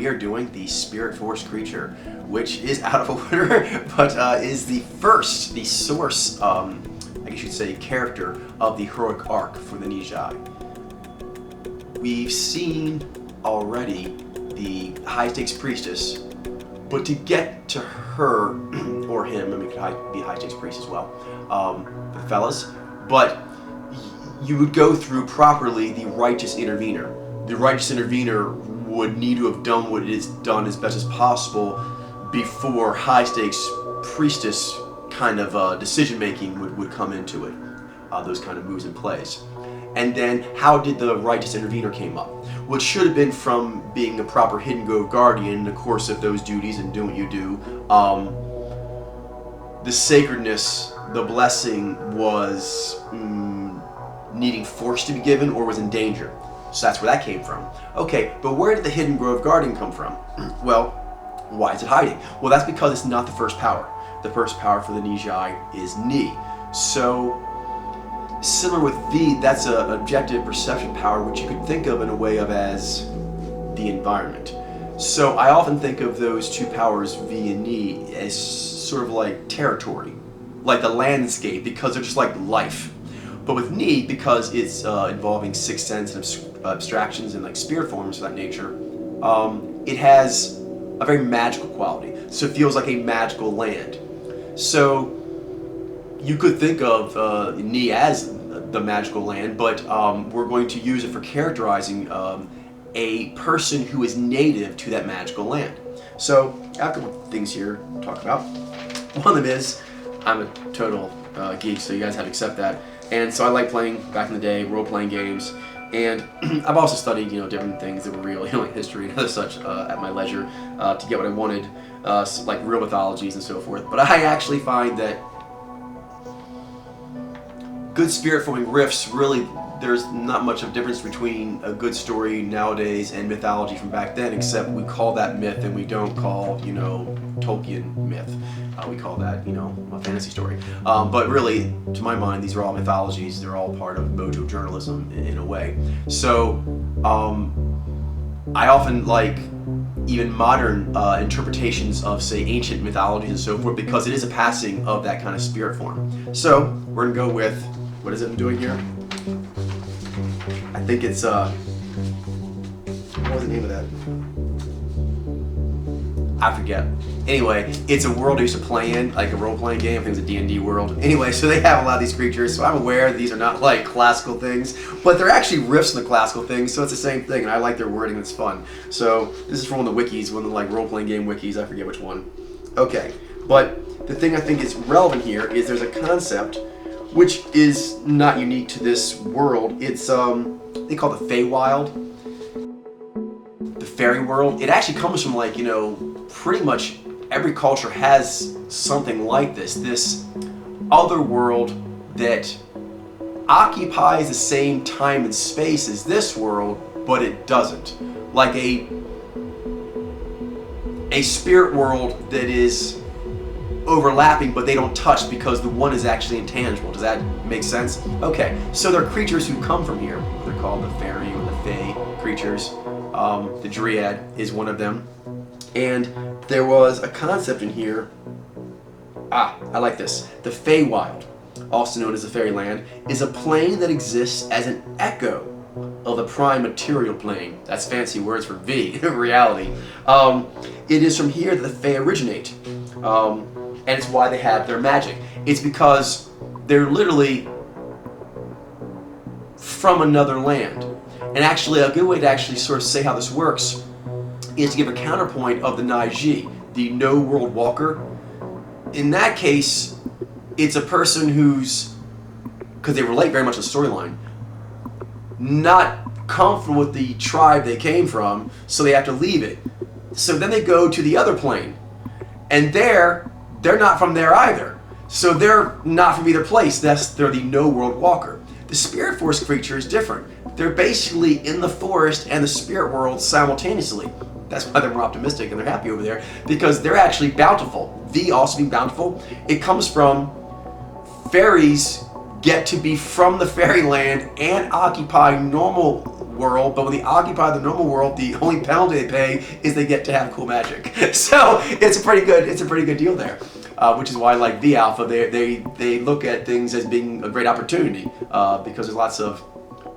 we are doing the Spirit Force creature, which is out of order, but is the source, I guess you'd say, character of the heroic arc for the Nyy'xai. We've seen already the high-stakes priestess, but to get to her, or him, I mean, it could be a high-stakes priest as well, the fellas, but you would go through properly the righteous intervener. The righteous intervener would need to have done what it is done as best as possible before high-stakes priestess kind of decision-making would come into it, those kind of moves and plays. And then, how did the righteous intervener came up? Which should have been from being a proper Hidden Grove guardian in the course of those duties and doing what you do. The sacredness, the blessing was needing force to be given or was in danger. So that's where that came from. Okay, but where did the Hidden Grove guardian come from? Well, why is it hiding? Well, that's because it's not the first power. The first power for the Nyy'xai is Nyi. So, similar with V, that's an objective perception power, which you could think of in a way of as the environment. So I often think of those two powers, V and Nyi, as sort of like territory, like the landscape, because they're just like life. But with Nyi, because it's involving sixth sense and abstractions and like spirit forms of that nature, it has a very magical quality. So it feels like a magical land. So you could think of Nyi as the magical land, but we're going to use it for characterizing a person who is native to that magical land. So, I have a couple things here to talk about. One of them is, I'm a total geek, so you guys have to accept that. And so I like playing, back in the day, role-playing games. And I've also studied, different things that were real, like history and other such at my leisure to get what I wanted, like real mythologies and so forth. But I actually find that good spirit-forming riffs, really, there's not much of a difference between a good story nowadays and mythology from back then, except we call that myth and we don't call, Tolkien myth. We call that, a fantasy story. But really, to my mind, these are all mythologies. They're all part of mojo journalism in a way. So, I often like even modern interpretations of, say, ancient mythologies and so forth, because it is a passing of that kind of spirit form. So, we're going to go with, what is it I'm doing here? I think it's, what was the name of that? I forget. Anyway, it's a world I used to play in, like a role-playing game. I think it's a D&D world. Anyway, so they have a lot of these creatures, so I'm aware these are not like classical things, but they're actually riffs on the classical things, so it's the same thing, and I like their wording, it's fun. So, this is from one of the wikis, one of the like role-playing game wikis, I forget which one. Okay, but the thing I think is relevant here is there's a concept which is not unique to this world. It's, they call it the Feywild, the fairy world. It actually comes from like, pretty much every culture has something like this other world that occupies the same time and space as this world, but it doesn't. Like a spirit world that is overlapping, but they don't touch because the one is actually intangible. Does that make sense? Okay, so there are creatures who come from here. They're called the fairy or the fae creatures. The Dryad is one of them. And there was a concept in here. I like this. The Feywild, also known as the Fairyland, is a plane that exists as an echo of the prime material plane. That's fancy words for V, in reality. It is from here that the Fae originate. And it's why they have their magic. It's because they're literally from another land. And actually, a good way to actually sort of say how this works is to give a counterpoint of the Nyy'xai, the No World Walker. In that case, it's a person who's, because they relate very much to the storyline, not comfortable with the tribe they came from, so they have to leave it. So then they go to the other plane, and they're not from there either. So they're not from either place. They're the No World Walker. The Spirit Force creature is different. They're basically in the forest and the spirit world simultaneously. That's why they're more optimistic and they're happy over there, because they're actually bountiful. V also being bountiful, it comes from fairies get to be from the fairyland and occupy normal world, but when they occupy the normal world, the only penalty they pay is they get to have cool magic. So it's a pretty good deal there. Which is why, like the Alpha, they look at things as being a great opportunity because there's lots of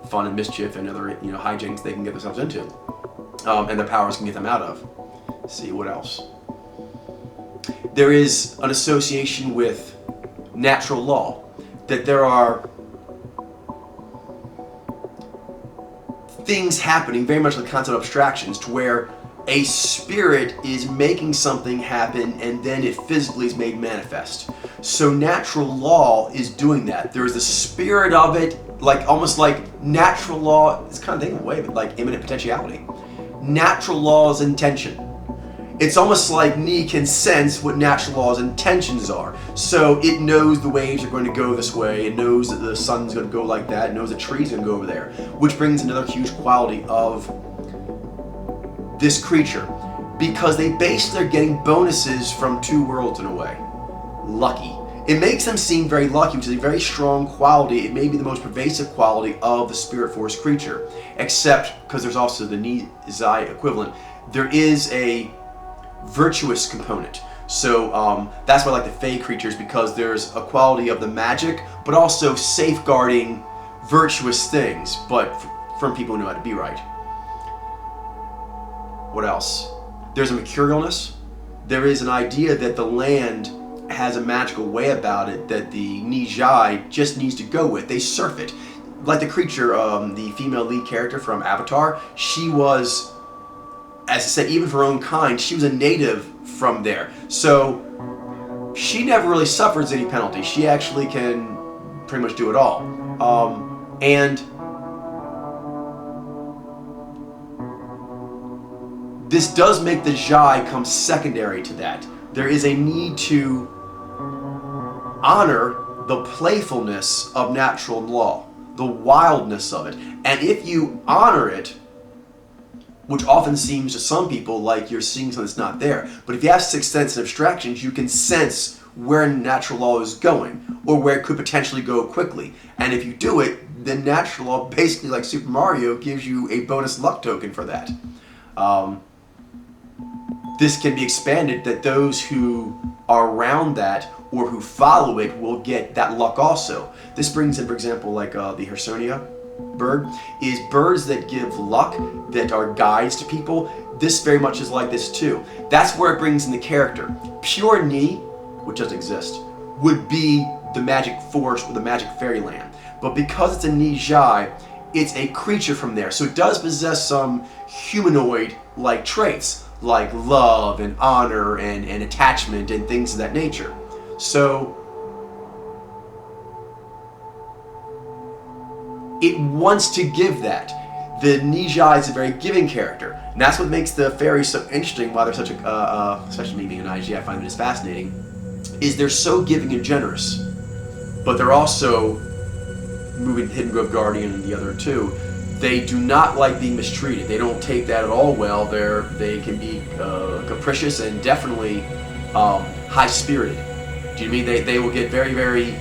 fun and mischief and other hijinks they can get themselves into, and their powers can get them out of. Let's see what else. There is an association with natural law, that there are things happening, very much like the concept of abstractions, to where a spirit is making something happen and then it physically is made manifest. So natural law is doing that. There's the spirit of it, like almost like natural law, it's kind of taken away, but like imminent potentiality. Natural law's intention. It's almost like Nyi can sense what natural law's intentions are. So it knows the waves are going to go this way, it knows that the sun's going to go like that, it knows the tree's going to go over there, which brings another huge quality of this creature, because they basically are getting bonuses from two worlds in a way. Lucky. It makes them seem very lucky, which is a very strong quality. It may be the most pervasive quality of the spirit force creature, except because there's also the Nyy'xai equivalent. There is a virtuous component. So that's why I like the Fey creatures, because there's a quality of the magic, but also safeguarding virtuous things, but from people who know how to be right. What else? There's a mercurialness. There is an idea that the land has a magical way about it that the Nyy'xai just needs to go with. They surf it. Like the creature, the female lead character from Avatar, she was, as I said, even for her own kind, she was a native from there. So she never really suffers any penalty. She actually can pretty much do it all. And this does make the Xai come secondary to that. There is a need to honor the playfulness of natural law, the wildness of it. And if you honor it, which often seems to some people like you're seeing something that's not there, but if you have sixth sense and abstractions, you can sense where natural law is going, or where it could potentially go quickly. And if you do it, then natural law, basically like Super Mario, gives you a bonus luck token for that. This can be expanded, that those who are around that or who follow it will get that luck also. This brings in, for example, like the Hersonia bird, is birds that give luck, that are guides to people. This very much is like this too. That's where it brings in the character. Pure Nyi, which doesn't exist, would be the magic forest or the magic fairyland. But because it's a Nyy'xai, it's a creature from there. So it does possess some humanoid-like traits, like love and honor and attachment and things of that nature. So it wants to give that. The Nyy'xai is a very giving character, and that's what makes the fairies so interesting. Why they're such a, especially me being an IG, I find it as fascinating, is they're so giving and generous, but they're also, moving Hidden Grove Guardian and the other two, they do not like being mistreated. They don't take that at all well. They can be capricious and definitely high-spirited. Do you mean they will get very, very...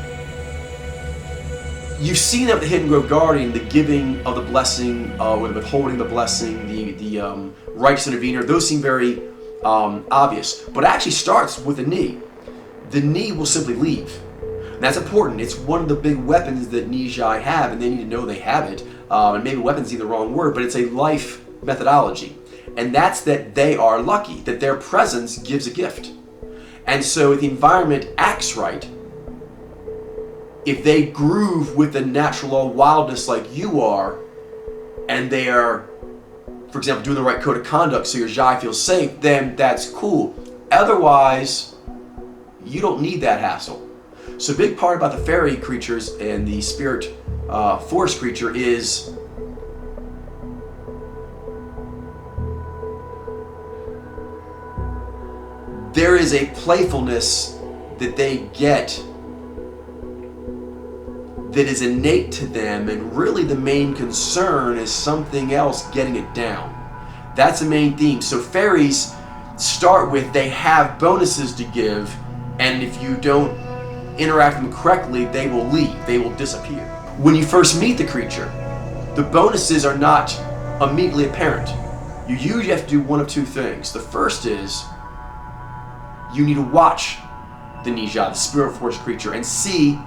You've seen that with the Hidden Grove Guardian, the giving of the blessing, or the withholding the blessing, the righteous intervener, those seem very obvious. But it actually starts with the Nyi. The Nyi will simply leave. And that's important. It's one of the big weapons that Nyy'xai have, and they need to know they have it. And maybe weapons is the wrong word, but it's a life methodology. And that's that they are lucky, that their presence gives a gift. And so if the environment acts right, if they groove with the natural law wildness like you are, and they are, for example, doing the right code of conduct so your Xai feels safe, then that's cool. Otherwise, you don't need that hassle. So a big part about the fairy creatures and the spirit forest creature is there is a playfulness that they get that is innate to them, and really the main concern is something else getting it down. That's the main theme. So fairies start with, they have bonuses to give, and if you don't interact with them correctly, they will leave, they will disappear. When you first meet the creature, the bonuses are not immediately apparent. You usually have to do one of two things. The first is you need to watch the Nyy'xai, the spirit force creature, and see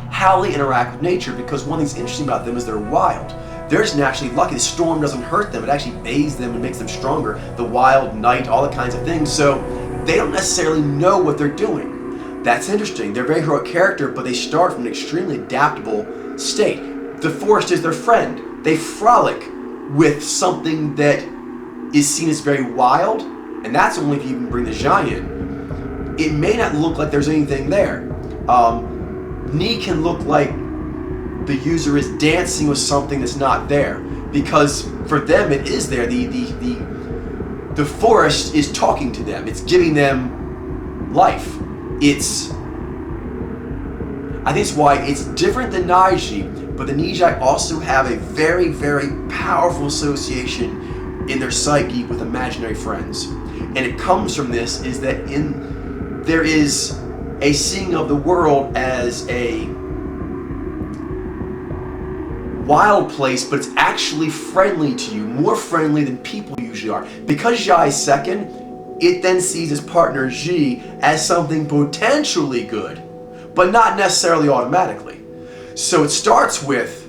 how they interact with nature, because one thing's interesting about them is they're wild. They're just naturally lucky. The storm doesn't hurt them. It actually bathes them and makes them stronger. The wild, night, all the kinds of things. So they don't necessarily know what they're doing. That's interesting. They're a very heroic character, but they start from an extremely adaptable state. The forest is their friend. They frolic with something that is seen as very wild, and that's only if you can bring the Nyy'xai in. It may not look like there's anything there. Nyi can look like the user is dancing with something that's not there, because for them it is there. The forest is talking to them. It's giving them life. I think it's why it's different than Nyy'xai, but the Nyy'xai also have a very, very powerful association in their psyche with imaginary friends. And it comes from this, is that there is a seeing of the world as a wild place, but it's actually friendly to you, more friendly than people usually are. Because Nyy'xai is second, it then sees its partner Xi as something potentially good, but not necessarily automatically. So it starts with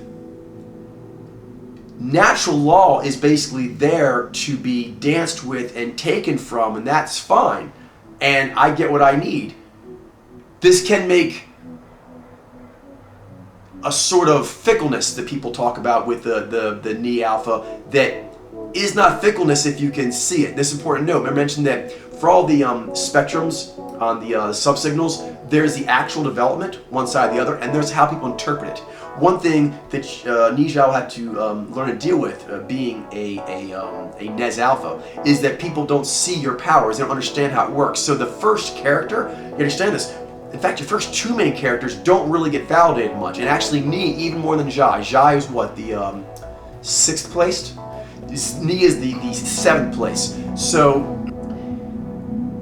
natural law is basically there to be danced with and taken from, and that's fine. And I get what I need. This can make a sort of fickleness that people talk about with the Ni Alpha that is not fickleness if you can see it. This is important to note. I mentioned that for all the spectrums on the subsignals, there's the actual development, one side or the other, and there's how people interpret it. One thing that Nyy'xai will have to learn to deal with, being a Nez Alpha, is that people don't see your powers. They don't understand how it works. So the first character, you understand this. In fact, your first two main characters don't really get validated much. And actually, Ni, even more than Nyy'xai. Nyy'xai is what, the 6th placed? Ni is the 7th place. So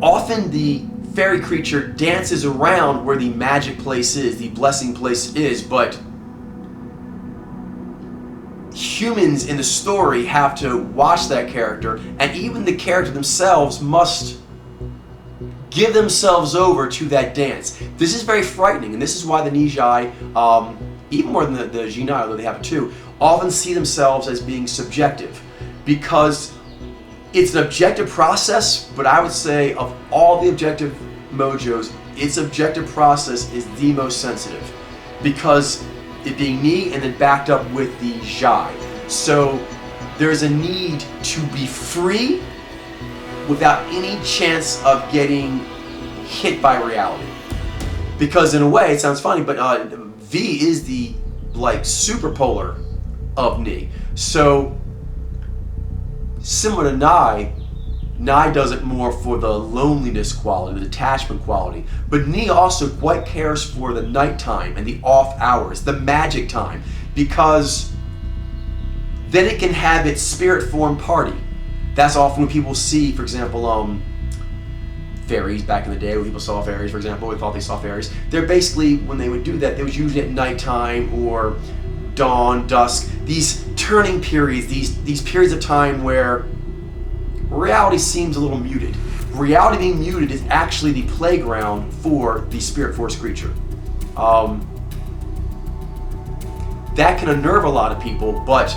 often the fairy creature dances around where the magic place is, the blessing place is, but humans in the story have to watch that character, and even the character themselves must give themselves over to that dance. This is very frightening, and this is why the Nyy'xai, even more than the Jinai, although they have it too, often see themselves as being subjective, because it's an objective process, but I would say of all the objective mojos, its objective process is the most sensitive, because it being Ni and then backed up with the Nyy'xai. So there's a need to be free without any chance of getting hit by reality. Because in a way, it sounds funny, but V is the super polar of Ni. So similar to Nai does it more for the loneliness quality, the detachment quality. But Ni also quite cares for the nighttime and the off hours, the magic time, because then it can have its spirit form party. That's often when people see, for example, fairies back in the day, when people saw fairies, for example, they thought they saw fairies. They're basically, when they would do that, they was usually at nighttime or dawn, dusk, these turning periods, these periods of time where reality seems a little muted. Reality being muted is actually the playground for the spirit force creature. That can unnerve a lot of people, but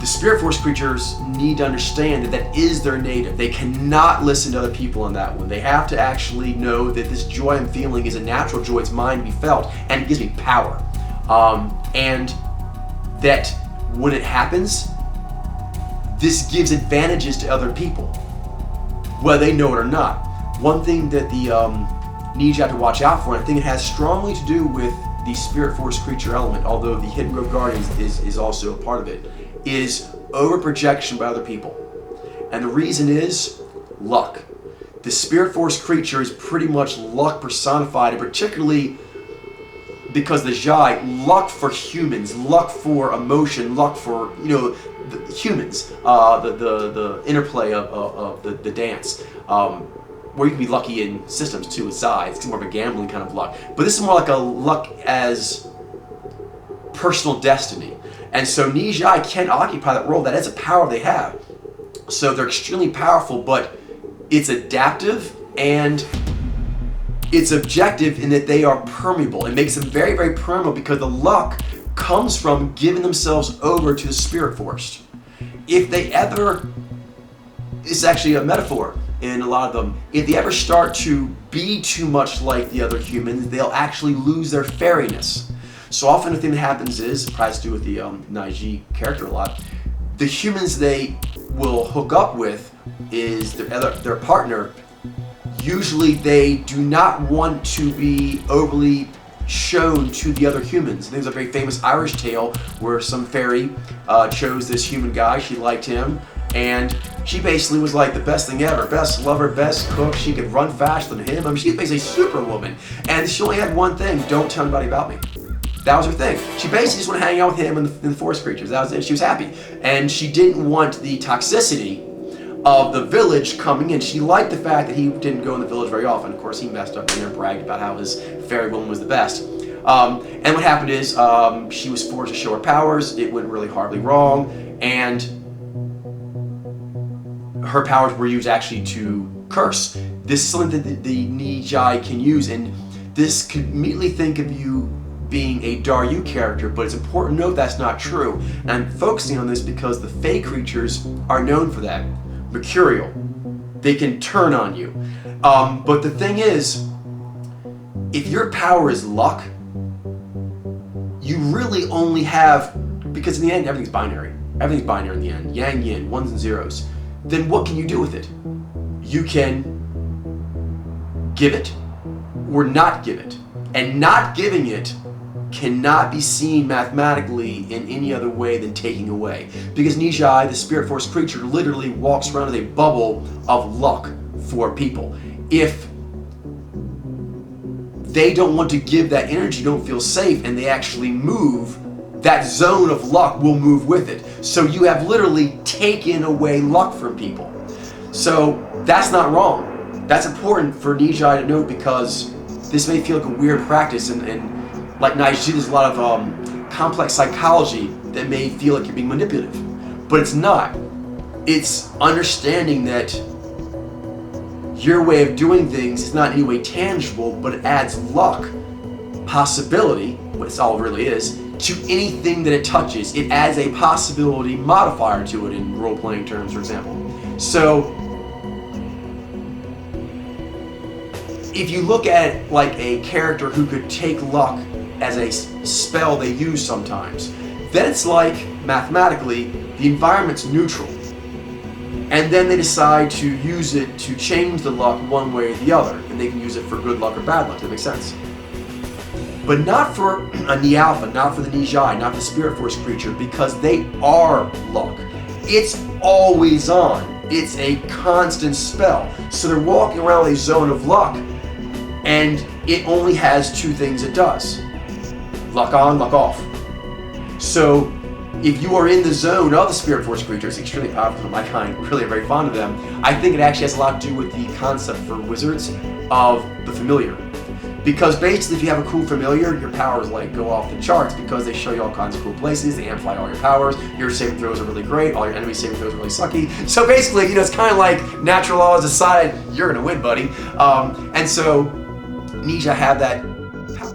the spirit force creatures need to understand that that is their native. They cannot listen to other people on that one. They have to actually know that this joy I'm feeling is a natural joy. It's mine to be felt, and it gives me power. And that when it happens, this gives advantages to other people, whether they know it or not. One thing that the Nyy'xai have to watch out for, and I think it has strongly to do with the spirit force creature element, although the Hidden Grove Guardians is also a part of it, is over-projection by other people. And the reason is luck. The spirit force creature is pretty much luck personified, and particularly because the Nyy'xai, luck for humans, luck for emotion, luck for, the humans, the interplay of the dance, where you can be lucky in systems too with sides. It's more of a gambling kind of luck. But this is more like a luck as personal destiny. And so Nyy'xai can occupy that role. That is a power they have. So they're extremely powerful, but it's adaptive and it's objective in that they are permeable. It makes them very, very permeable because the luck comes from giving themselves over to the spirit force. If they ever, it's actually a metaphor in a lot of them, if they ever start to be too much like the other humans, they'll actually lose their fairiness. So often the thing that happens is, probably to do with the Nyy'xai character a lot, the humans they will hook up with is their partner. Usually they do not want to be overly shown to the other humans. There's a very famous Irish tale where some fairy chose this human guy, she liked him, and she basically was like the best thing ever, best lover, best cook, she could run faster than him. I mean, she's basically superwoman. And she only had one thing, don't tell anybody about me. That was her thing. She basically just wanted to hang out with him and the forest creatures. That was it. She was happy. And she didn't want the toxicity of the village coming in. She liked the fact that he didn't go in the village very often. Of course, he messed up in there and bragged about how his fairy woman was the best. And what happened is she was forced to show her powers. It went really horribly wrong. And her powers were used actually to curse. This is something that the Nyy'xai can use. And this could immediately think of you being a Daryu character, but it's important to note that's not true. And I'm focusing on this because the Fae creatures are known for that. Mercurial. They can turn on you. But the thing is, if your power is luck, you really only have, because in the end, everything's binary. Everything's binary in the end. Yang, yin, ones and zeros. Then what can you do with it? You can give it or not give it. And not giving it cannot be seen mathematically in any other way than taking away. Because Nyy'xai, the spirit force creature, literally walks around with a bubble of luck for people. If they don't want to give that energy, don't feel safe, and they actually move, that zone of luck will move with it. So you have literally taken away luck from people. So that's not wrong. That's important for Nyy'xai to note, because this may feel like a weird practice, and like Nyy'xai, there's a lot of complex psychology that may feel like you're being manipulative. But it's not. It's understanding that your way of doing things is not in any way tangible, but it adds luck, possibility, what it's all really is, to anything that it touches. It adds a possibility modifier to it in role-playing terms, for example. So if you look at it like a character who could take luck as a spell they use sometimes, then it's like, mathematically, the environment's neutral. And then they decide to use it to change the luck one way or the other. And they can use it for good luck or bad luck. That makes sense. But not for a Nyy'alpha, not for the Nyy'xai, not the spirit force creature, because they are luck. It's always on. It's a constant spell. So they're walking around with a zone of luck, and it only has two things it does. Luck on, luck off. So if you are in the zone of the spirit force creature, it's extremely powerful. My kind really are very fond of them. I think it actually has a lot to do with the concept for wizards of the familiar. Because basically, if you have a cool familiar, your powers like go off the charts because they show you all kinds of cool places, they amplify all your powers, your saving throws are really great, all your enemy saving throws are really sucky. So basically, it's kind of like natural laws decide you're gonna win, buddy. And so Nyy'xai have that.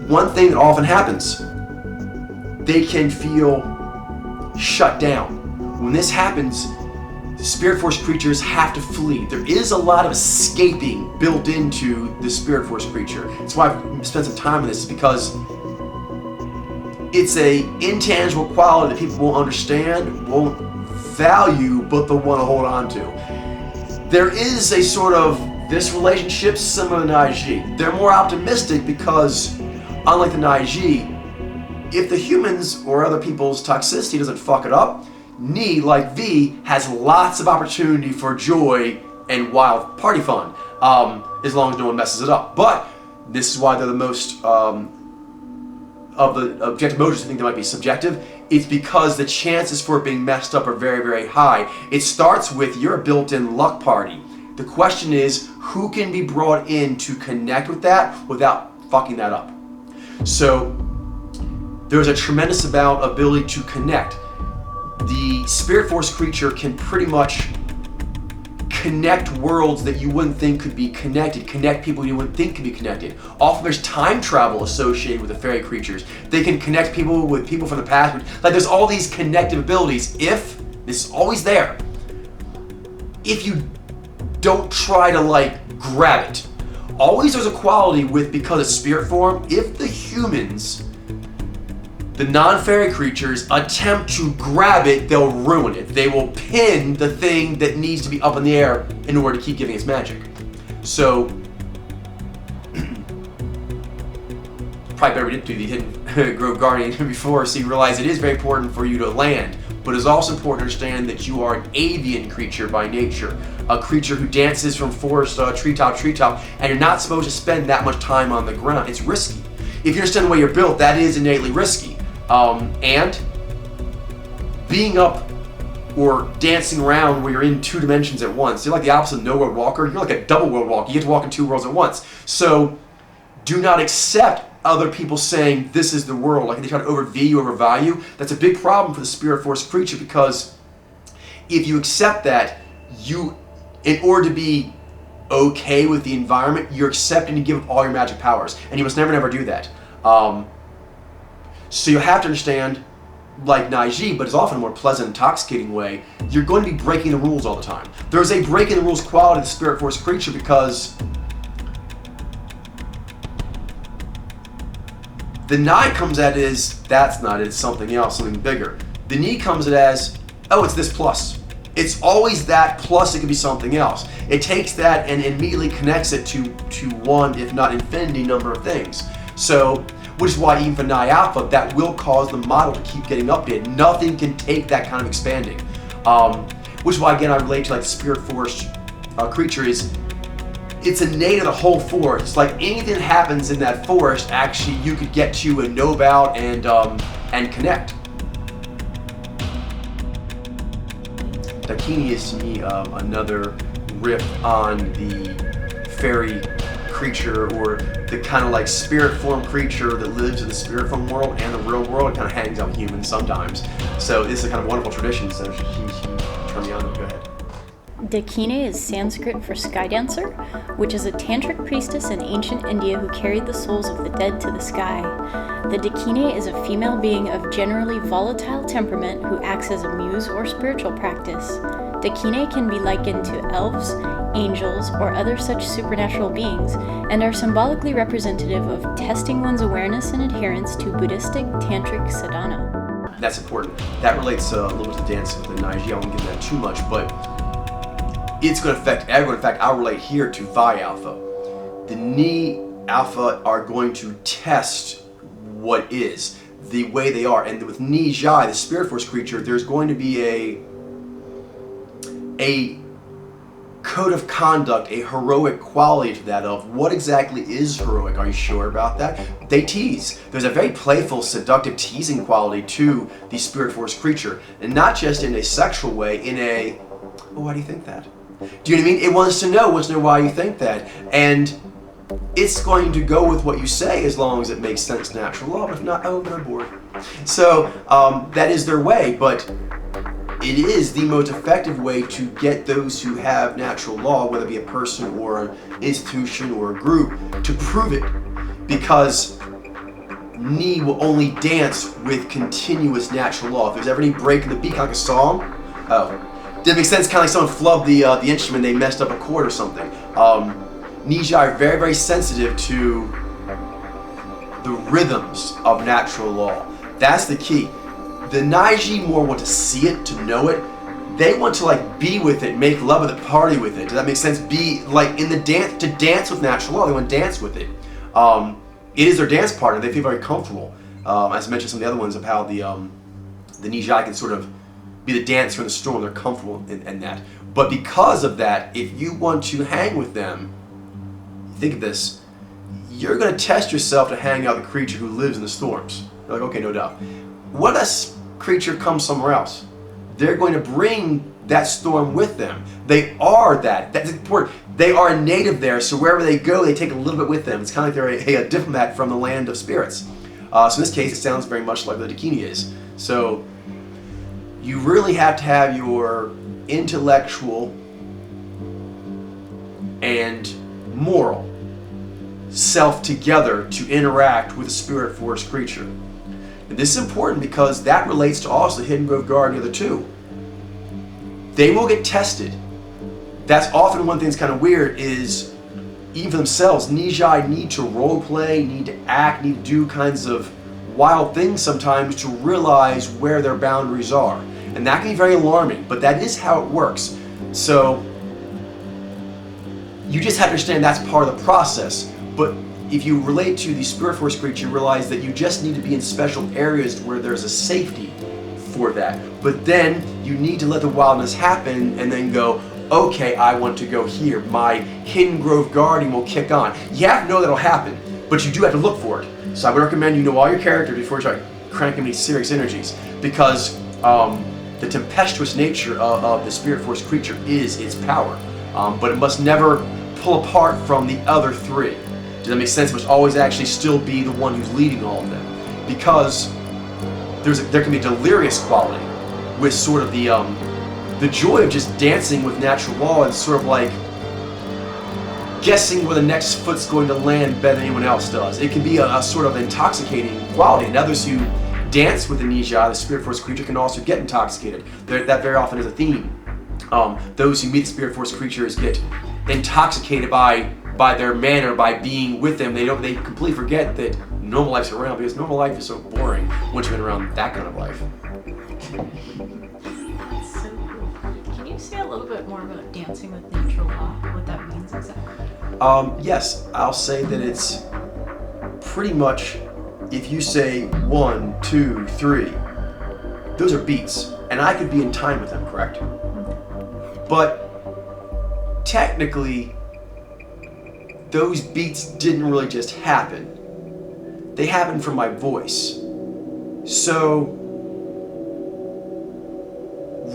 One thing that often happens, they can feel shut down. When this happens, the spirit force creatures have to flee. There is a lot of escaping built into the spirit force creature. That's why I've spent some time on this, because it's a intangible quality that people won't understand, won't value, but they'll want to hold on to. There is a sort of this relationship similar to Nyy'xai. They're more optimistic because, unlike the Nyy'xai, if the humans or other people's toxicity doesn't fuck it up, Nyi, like V, has lots of opportunity for joy and wild party fun, as long as no one messes it up. But this is why they're the most, of the objective emotions, I think they might be subjective. It's because the chances for it being messed up are very, very high. It starts with your built-in luck party. The question is, who can be brought in to connect with that without fucking that up? So there's a tremendous amount of ability to connect. the spirit force creature can pretty much connect worlds that you wouldn't think could be connected, connect people you wouldn't think could be connected. Often there's time travel associated with the fairy creatures. They can connect people with people from the past. Like there's all these connective abilities if, this is always there, if you don't try to like grab it. Always there's a quality with, because it's spirit form, if the humans, the non-fairy creatures, attempt to grab it, they'll ruin it. They will pin the thing that needs to be up in the air in order to keep giving its magic. So, probably better we didn't do the Hidden Grove Guardian before, so you realize it is very important for you to land. But it's also important to understand that you are an avian creature by nature. A creature who dances from forest treetop to treetop, and you're not supposed to spend that much time on the ground. It's risky. If you understand the way you're built, that is innately risky. And being up or dancing around where you're in 2 dimensions at once, you're like the opposite of no world walker. You're like a double world walker. You get to walk in 2 worlds at once. So do not accept other people saying this is the world, like they try to overvalue, overvalue. That's a big problem for the spirit force creature, because if you accept that, you, in order to be okay with the environment, you're accepting to give up all your magic powers, and you must never do that. So you have to understand, like Nyy'xai, but it's often a more pleasant, intoxicating way, you're going to be breaking the rules all the time. There's a breaking the rules quality of the spirit force creature, because the Nyi comes at it as, that's not it, it's something else, something bigger. The Nyi comes at it as, oh, it's this plus. It's always that plus it could be something else. It takes that and immediately connects it to one, if not infinity, number of things. So, which is why even for Nyi Alpha, that will cause the model to keep getting updated. Nothing can take that kind of expanding. Which is why, again, I relate to like the spirit force creature is, it's innate of the whole forest. It's like anything that happens in that forest, actually you could get to and know about and connect. Dakini is to me another riff on the fairy creature, or the kind of like spirit form creature that lives in the spirit form world and the real world. It kind of hangs out with humans sometimes. So this is a kind of wonderful tradition. So she turn me on. Go ahead. Dakini is Sanskrit for sky dancer, which is a tantric priestess in ancient India who carried the souls of the dead to the sky. The Dakini is a female being of generally volatile temperament who acts as a muse or spiritual practice. Dakini can be likened to elves, angels, or other such supernatural beings, and are symbolically representative of testing one's awareness and adherence to Buddhistic tantric sadhana. That's important. That relates a little to the dance with the Nyy'xai. I won't get into that too much, but it's going to affect everyone. In fact, I'll relate here to Vi Alpha. The Nyi Alpha are going to test what is, the way they are. And with Nyy'xai, the spirit force creature, there's going to be a code of conduct, a heroic quality to that of what exactly is heroic. Are you sure about that? They tease. There's a very playful, seductive teasing quality to the spirit force creature. And not just in a sexual way, in a, oh, why do you think that? Do you know what I mean? It wants to know why you think that. And it's going to go with what you say as long as it makes sense to natural law, but if not, oh, they're bored. So that is their way, but it is the most effective way to get those who have natural law, whether it be a person or an institution or a group, to prove it. Because Nyi will only dance with continuous natural law. If there's ever any break in the beat, like a song, oh. Didn't make sense, kind of like someone flubbed the instrument, they messed up a chord or something. Nyy'xai are very, very sensitive to the rhythms of natural law. That's the key. The Nyy'xai more want to see it, to know it. They want to like be with it, make love with it, party with it. Does that make sense? Be like in the dance, to dance with natural law. They want to dance with it. It is their dance partner. They feel very comfortable. As I mentioned some of the other ones of how the Nyy'xai can sort of be the dancer in the storm. They're comfortable in that. But because of that, if you want to hang with them, think of this, you're going to test yourself to hang out with a creature who lives in the storms. You're like, okay, no doubt. What if a creature comes somewhere else? They're going to bring that storm with them. They are that. That's important. They are a native there, so wherever they go, they take a little bit with them. It's kind of like they're a diplomat from the land of spirits. So in this case, it sounds very much like the Dakini is. So You really have to have your intellectual and moral self together to interact with a spirit force creature. And this is important because that relates to also Hidden Grove Guard and the other two. They will get tested. That's often one thing that's kind of weird is even for themselves, Nyy'xai need to role play, need to act, need to do kinds of wild things sometimes to realize where their boundaries are. And that can be very alarming, but that is how it works. So you just have to understand that's part of the process. But if you relate to the spirit force creature, you realize that you just need to be in special areas where there's a safety for that. But then you need to let the wildness happen and then go, okay, I want to go here. My Hidden Grove Guardian will kick on. You have to know that'll happen, but you do have to look for it. So I would recommend you know all your characters before you start cranking these serious energies, because the tempestuous nature of the spirit force creature is its power. But it must never pull apart from the other three. Does that make sense? It must always actually still be the one who's leading all of them, because there can be a delirious quality with sort of the joy of just dancing with natural law and sort of like guessing where the next foot's going to land better than anyone else does. It can be a sort of intoxicating quality, and others who dance with the Nyy'xai, the spirit force creature, can also get intoxicated. That very often is a theme. Those who meet the spirit force creatures get intoxicated by their manner, by being with them. They completely forget that normal life's around, because normal life is so boring once you've been around that kind of life. That's so cool. Can you say a little bit more about dancing with natural law? What that means exactly? Yes, I'll say that it's pretty much, if you say 1, 2, 3, those are beats, and I could be in time with them, correct? But technically, those beats didn't really just happen. They happened from my voice. So,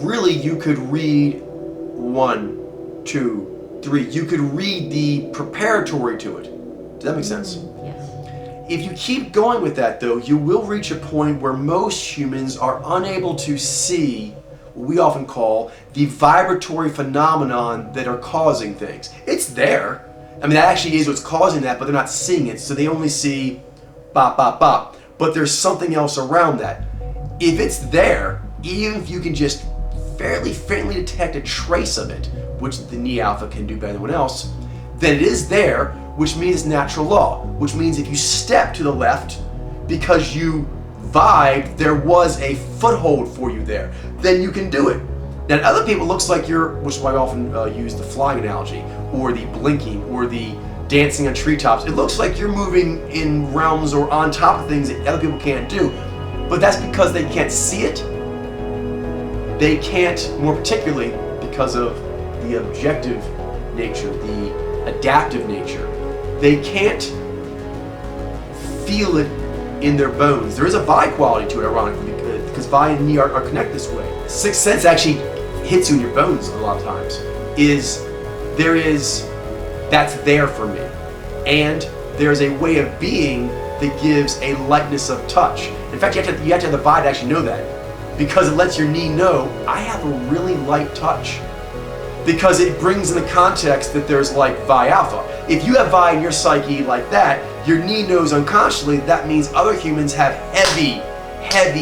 really you could read 1, 2, 3. You could read the preparatory to it. Does that make sense? Yes. If you keep going with that though, you will reach a point where most humans are unable to see what we often call the vibratory phenomenon that are causing things. It's there. I mean, that actually is what's causing that, but they're not seeing it, so they only see bop, bop, bop. But there's something else around that. If it's there, even if you can just fairly faintly detect a trace of it, which the Ni Alpha can do better than anyone else, then it is there, which means it's natural law, which means if you step to the left because you vibed, there was a foothold for you there, then you can do it. Now, to other people, it looks like you're, which is why I often use the flying analogy, or the blinking, or the dancing on treetops. It looks like you're moving in realms or on top of things that other people can't do, but that's because they can't see it. They can't, more particularly because of the objective nature, the adaptive nature. They can't feel it in their bones. There is a Vi quality to it, ironically, because Vi and Ni are connected this way. Sixth sense actually hits you in your bones a lot of times. That's there for me. And there's a way of being that gives a lightness of touch. In fact, you have to have the Vi to actually know that, because it lets your Ni know, I have a really light touch. Because it brings in the context that there's like Vi Alpha. If you have Vi in your psyche like that, your Ni knows unconsciously that means other humans have heavy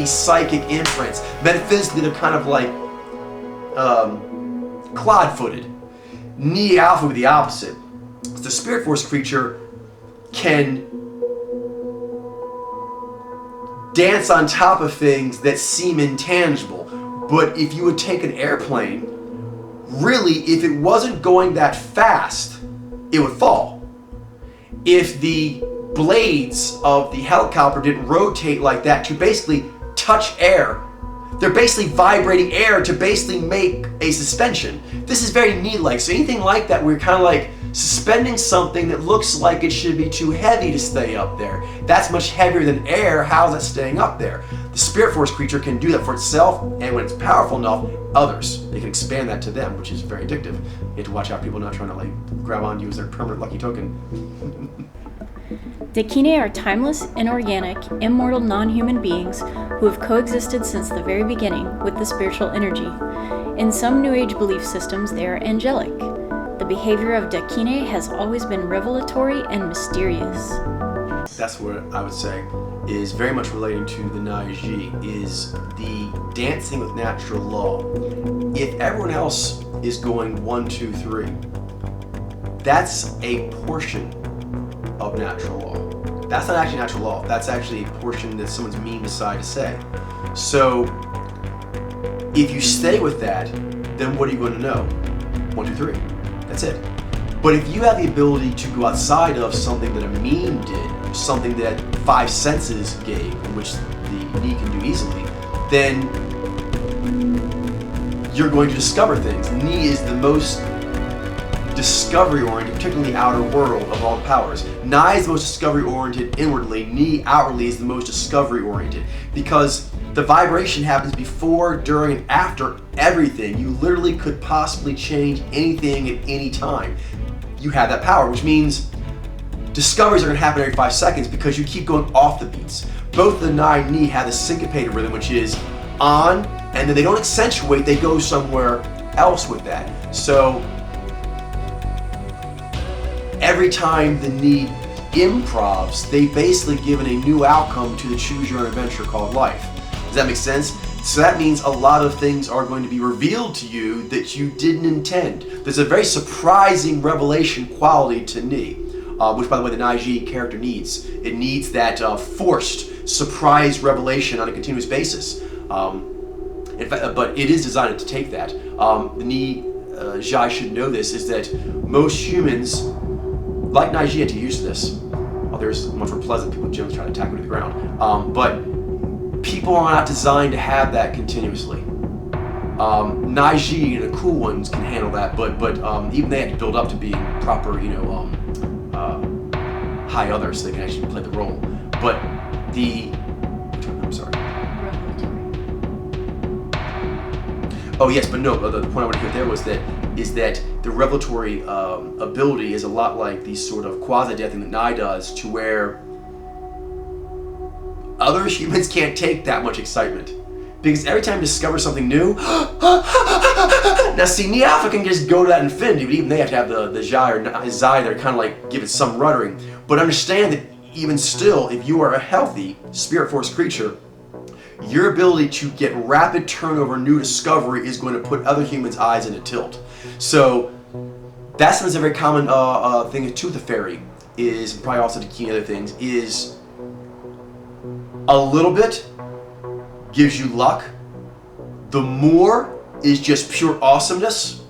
psychic imprints. Metaphysically, they're kind of like clod-footed. Ni Alpha would be the opposite. The spirit force creature can dance on top of things that seem intangible. But if you would take an airplane, really, if it wasn't going that fast, it would fall. If the blades of the helicopter didn't rotate like that to basically touch air, they're basically vibrating air to basically make a suspension. This is very Ni-like. So anything like that, we're kind of like suspending something that looks like it should be too heavy to stay up there. That's much heavier than air. How's that staying up there? The spirit force creature can do that for itself, and when it's powerful enough, others. They can expand that to them, which is very addictive. You have to watch out people not trying to like grab on you as their permanent lucky token. Dakini are timeless, inorganic, immortal non-human beings who have coexisted since the very beginning with the spiritual energy. In some New Age belief systems, they are angelic. The behavior of Dakini has always been revelatory and mysterious. That's what I would say is very much relating to the Nyy'xai, is the dancing with natural law. If everyone else is going 1, 2, 3, that's a portion of natural law. That's not actually natural law. That's actually a portion that someone's mean decided to say. So if you stay with that, then what are you going to know? 1, 2, 3. That's it. But if you have the ability to go outside of something that a meme did, something that 5 senses gave, which the knee can do easily, then you're going to discover things. Knee is the most discovery-oriented, particularly in the outer world, of all powers. Nai is the most discovery-oriented inwardly. Knee outwardly is the most discovery-oriented, because the vibration happens before, during, and after everything. You literally could possibly change anything at any time. You have that power, which means discoveries are going to happen every 5 seconds because you keep going off the beats. Both the Nai and Knee have the syncopated rhythm, which is on, and then they don't accentuate, they go somewhere else with that. So every time the Knee improvs, they've basically given a new outcome to the choose your own adventure called life. Does that make sense? So that means a lot of things are going to be revealed to you that you didn't intend. There's a very surprising revelation quality to Knee, which, by the way, the Nyy'xai character needs. It needs that forced surprise revelation on a continuous basis. In fact, but it is designed to take that. The Nyy'xai should know this, is that most humans, like Nyy'xai, had to use this. There's much more pleasant people generally try to attack me to the ground. But people are not designed to have that continuously. Nyy'xai and the cool ones can handle that, but even they have to build up to being proper, high others, so they can actually play the role. But I'm sorry. Oh yes, but no. The point I want to get there is that the revelatory ability is a lot like the sort of quasi-death thing that Nye does, to where other humans can't take that much excitement. Because every time you discover something new, now see, Knee Alpha can just go to that infinity, but even they have to have the Zai or Zai there, kind of like give it some ruddering. But understand that even still, if you are a healthy Spirit Force creature, your ability to get rapid turnover, new discovery, is going to put other humans' eyes in a tilt. So that's a very common thing to the fairy, is probably also to key other things, is a little bit gives you luck. The more is just pure awesomeness.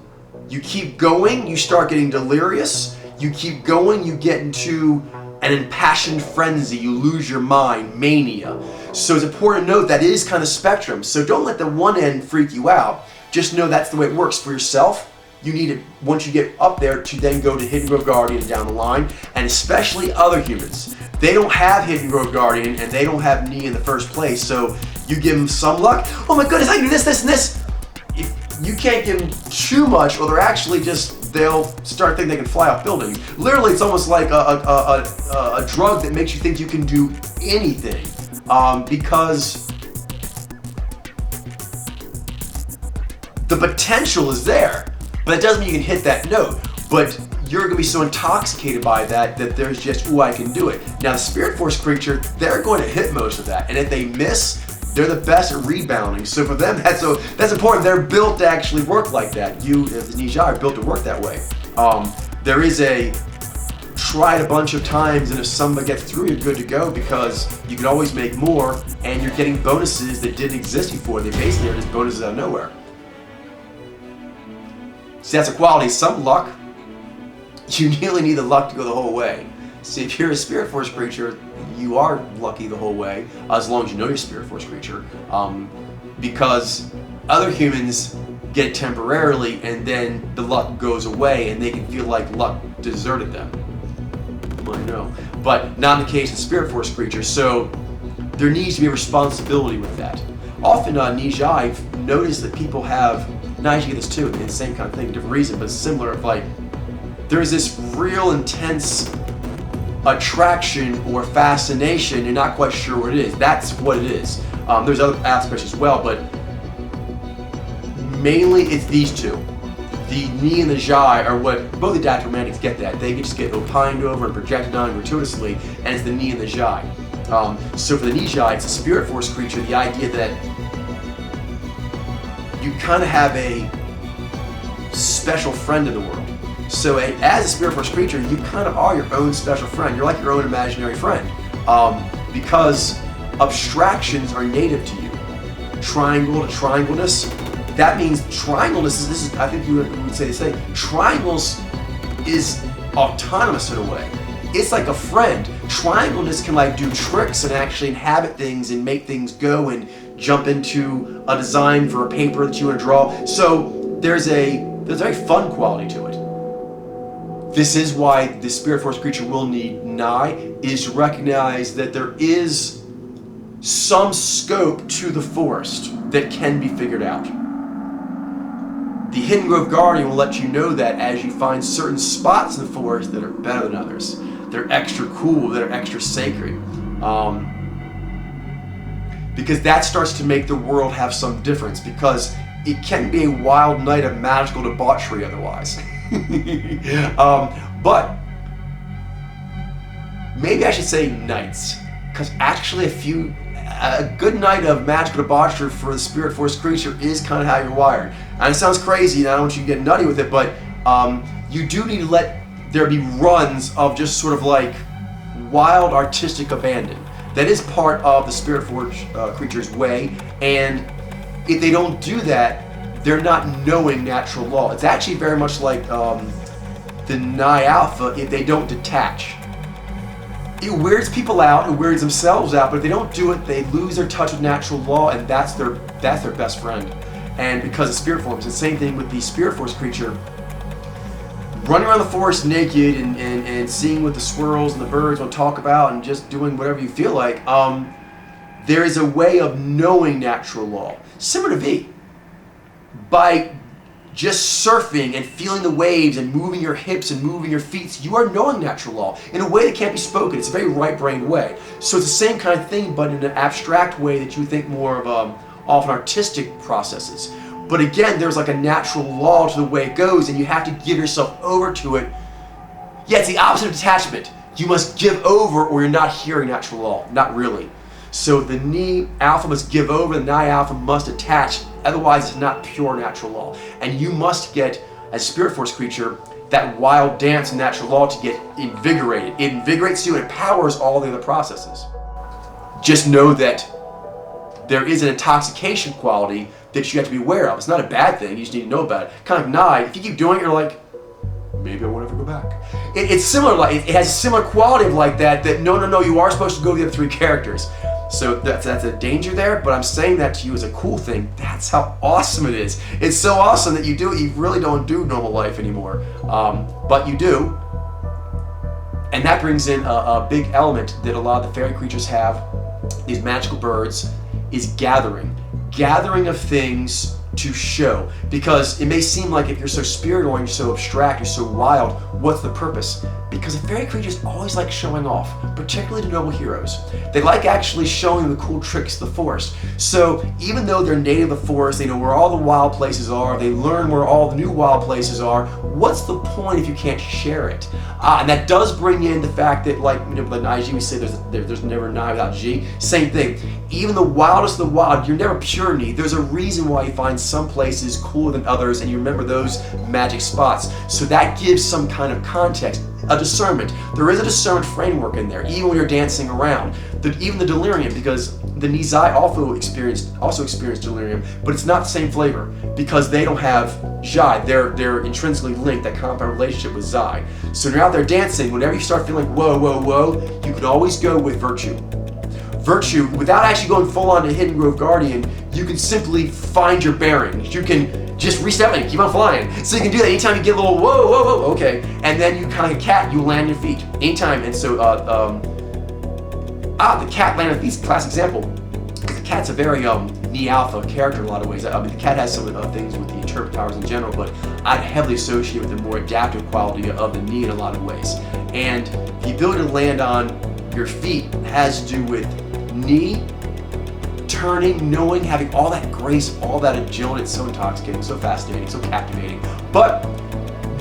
You keep going, you start getting delirious. You keep going, you get into an impassioned frenzy, you lose your mind, mania. So it's important to note that it is kind of spectrum. So don't let the one end freak you out. Just know that's the way it works for yourself. You need it, once you get up there, to then go to Hidden Grove Guardian down the line, and especially other humans. They don't have Hidden Grove Guardian, and they don't have Knee in the first place, so you give them some luck. Oh my goodness, I can do this, this, and this. If you can't give them too much, or they're actually just, they'll start thinking they can fly off buildings. Literally, it's almost like a drug that makes you think you can do anything, because the potential is there. But that doesn't mean you can hit that note. But you're going to be so intoxicated by that there's just, ooh, I can do it. Now, the Spirit Force creature, they're going to hit most of that. And if they miss, they're the best at rebounding. So for them, that's important. They're built to actually work like that. You, as the Nyy'xai, are built to work that way. There is a try it a bunch of times, and if somebody gets through, you're good to go, because you can always make more, and you're getting bonuses that didn't exist before. They basically are just bonuses out of nowhere. See, that's a quality. Some luck, you nearly need the luck to go the whole way. See, if you're a Spirit Force creature, you are lucky the whole way, as long as you know you're a Spirit Force creature, because other humans get temporarily, and then the luck goes away, and they can feel like luck deserted them. I know, but not in the case of Spirit Force creatures. So there needs to be a responsibility with that. Often on Nyy'xai, I've noticed that people have, Nyy'xai get this too, the same kind of thing, different reason, but similar. Of like, there's this real intense attraction or fascination. You're not quite sure what it is. That's what it is. There's other aspects as well, but mainly it's these two. The Nyi and the Nyy'xai are what both the Adaptive Romantics get that. They just get opined over and projected on gratuitously, and it's the Nyi and the Nyy'xai. So for the Nyy'xai, it's a spirit force creature, the idea that you kind of have a special friend in the world. So as a spirit force creature, you kind of are your own special friend. You're like your own imaginary friend. Because abstractions are native to you. Triangle to triangleness, that means triangleness is, I think you would say, triangles is autonomous in a way. It's like a friend. Triangleness can like do tricks and actually inhabit things and make things go and jump into a design for a paper that you want to draw. So there's a very fun quality to it. This is why the spirit force creature will need Nyy'xai, is to recognize that there is some scope to the forest that can be figured out. The Hidden Grove Guardian will let you know that as you find certain spots in the forest that are better than others. They're extra cool, that are extra sacred. Because that starts to make the world have some difference, because it can be a wild night of magical debauchery otherwise. But maybe I should say nights, because actually a good night of magical debauchery for the spirit force creature is kind of how you're wired. And it sounds crazy, and I don't want you to get nutty with it, but you do need to let there be runs of just sort of like wild artistic abandon. That is part of the spirit force creature's way, and if they don't do that, they're not knowing natural law. It's actually very much like the Nyy'xai Alpha if they don't detach. It weirds people out, it weirds themselves out, but if they don't do it, they lose their touch with natural law, and that's their best friend. And because of spirit forms, it's the same thing with the spirit force creature. Running around the forest naked and seeing what the squirrels and the birds want to talk about and just doing whatever you feel like, there is a way of knowing natural law. Similar to V. By just surfing and feeling the waves and moving your hips and moving your feet, you are knowing natural law in a way that can't be spoken. It's a very right-brained way. So it's the same kind of thing, but in an abstract way that you think more of often artistic processes. But again, there's like a natural law to the way it goes, and you have to give yourself over to it. Yeah, it's the opposite of detachment. You must give over or you're not hearing natural law. Not really. So the Nyi Alpha must give over, the Nyy'xai Alpha must attach, otherwise it's not pure natural law. And you must get, as a spirit force creature, that wild dance of natural law to get invigorated. It invigorates you and it powers all the other processes. Just know that there is an intoxication quality that you have to be aware of. It's not a bad thing, you just need to know about it. Kind of like Nyy'xai, if you keep doing it, you're like, maybe I won't ever go back. It's similar, like it has a similar quality of like that no, you are supposed to go with the other three characters. So that's a danger there, but I'm saying that to you as a cool thing. That's how awesome it is. It's so awesome that you do it, you really don't do normal life anymore. But you do. And that brings in a big element that a lot of the fairy creatures have, these magical birds, is gathering. Gathering of things to show. Because it may seem like if you're so spirit-oriented, you're so abstract, you're so wild, what's the purpose? Because the fairy creatures always like showing off, particularly to noble heroes. They like actually showing the cool tricks of the forest. So even though they're native to the forest, they know where all the wild places are, they learn where all the new wild places are, what's the point if you can't share it? And that does bring in the fact that, like, you know, with Nyy'xai, we say there's never Nyi without G. Same thing. Even the wildest of the wild, you're never pure Nyi. There's a reason why you find some places cooler than others, and you remember those magic spots. So that gives some kind of context, a discernment. There is a discernment framework in there, even when you're dancing around. Even the delirium, because the Nyy'xai also experienced delirium, but it's not the same flavor because they don't have Nyy'xai. They're intrinsically linked, that compound relationship with Nyy'xai. So when you're out there dancing, whenever you start feeling whoa, whoa, whoa, you can always go with virtue. Virtue, without actually going full on to Hidden Grove Guardian, you can simply find your bearings. You can just reset and keep on flying. So you can do that anytime you get a little whoa, whoa, whoa, okay. And then you kind of cat, you land your feet anytime. And so, the cat land on feet is a classic example. The cat's a very Nyi Alpha character in a lot of ways. I mean, the cat has some things with the interpret powers in general, but I'd heavily associate with the more adaptive quality of the Nyi in a lot of ways. And the ability to land on your feet has to do with knee, turning, knowing, having all that grace, all that agility. It's so intoxicating, so fascinating, so captivating. But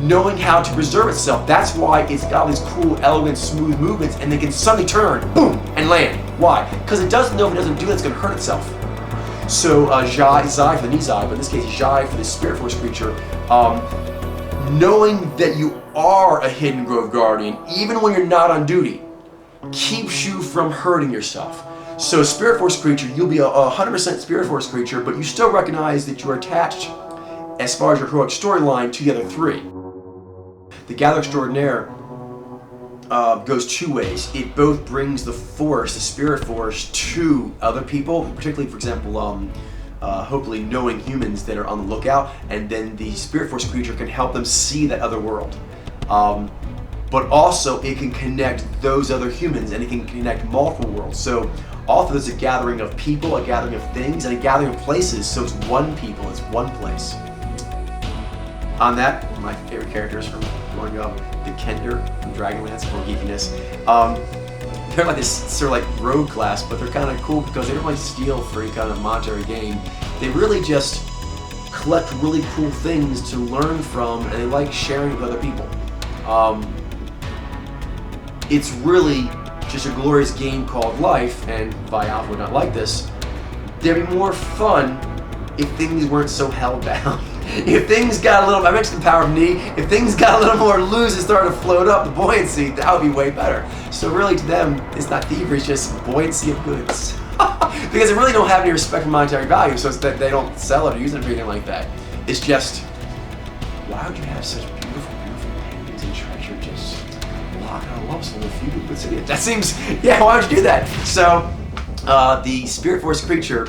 knowing how to preserve itself, that's why it's got all these cool, elegant, smooth movements, and they can suddenly turn, boom, and land. Why? Because it doesn't know if it doesn't do that, it's going to hurt itself. So Nyy'xai for the Nyy'xai, but in this case Nyy'xai for the Spirit Force creature, knowing that you are a Hidden Grove Guardian, even when you're not on duty, keeps you from hurting yourself. So Spirit Force creature, you'll be a 100% Spirit Force creature, but you still recognize that you are attached, as far as your heroic storyline, to the other three. The Gatherer Extraordinaire goes two ways. It both brings the Force, the Spirit Force, to other people, particularly, for example, hopefully knowing humans that are on the lookout, and then the Spirit Force creature can help them see that other world. But also it can connect those other humans, and it can connect multiple worlds. So also there's a gathering of people, a gathering of things, and a gathering of places, so it's one people, it's one place. On that, my favorite characters from growing up, the Kender from Dragonlance, for geekiness. They're like this sort of like rogue class, but they're kind of cool because they don't really steal for any kind of monetary gain. They really just collect really cool things to learn from, and they like sharing with other people. It's really just a glorious game called life, and Vi Alpha would not like this. There'd be more fun if things weren't so held down. If things got a little, I mentioned the power of knee, if things got a little more loose and started to float up, the buoyancy, that would be way better. So really to them, it's not thievery, it's just buoyancy of goods. Because they really don't have any respect for monetary value, so it's that they don't sell it or use it or anything like that. It's just, why would you have such beautiful, beautiful paintings and treasure just locked on a love soul if you would see it? That seems, yeah, why would you do that? So, the Spirit Force creature,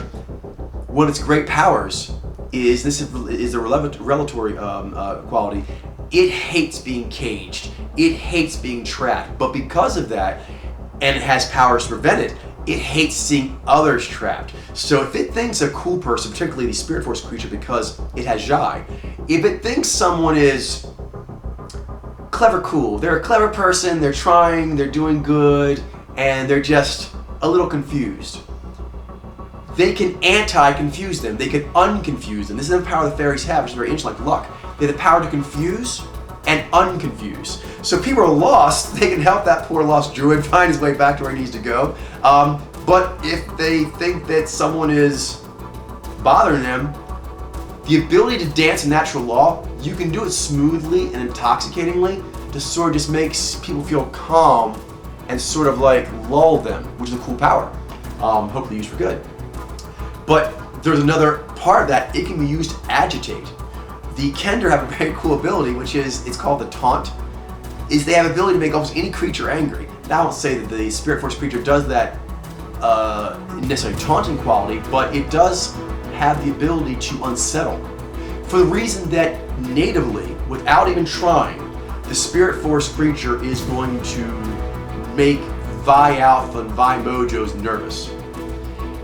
one of its great powers is, this is a revelatory quality, it hates being caged, it hates being trapped, but because of that, and it has powers to prevent it, it hates seeing others trapped. So if it thinks a cool person, particularly the Spirit Force creature because it has Nyy'xai, if it thinks someone is clever cool, they're a clever person, they're trying, they're doing good, and they're just a little confused, they can anti-confuse them. They can unconfuse them. This is the power the fairies have, which is very ancient, like luck. They have the power to confuse and unconfuse. So people are lost, they can help that poor lost druid find his way back to where he needs to go. But if they think that someone is bothering them, the ability to dance in natural law, you can do it smoothly and intoxicatingly to sort of just makes people feel calm and sort of like lull them, which is a cool power. Hopefully used for good. But there's another part of that, it can be used to agitate. The Kender have a very cool ability, which is, it's called the taunt, is they have the ability to make almost any creature angry. Now I won't say that the Spirit Force creature does that necessarily taunting quality, but it does have the ability to unsettle. For the reason that natively, without even trying, the Spirit Force creature is going to make Vi Alpha and Vi Mojos nervous.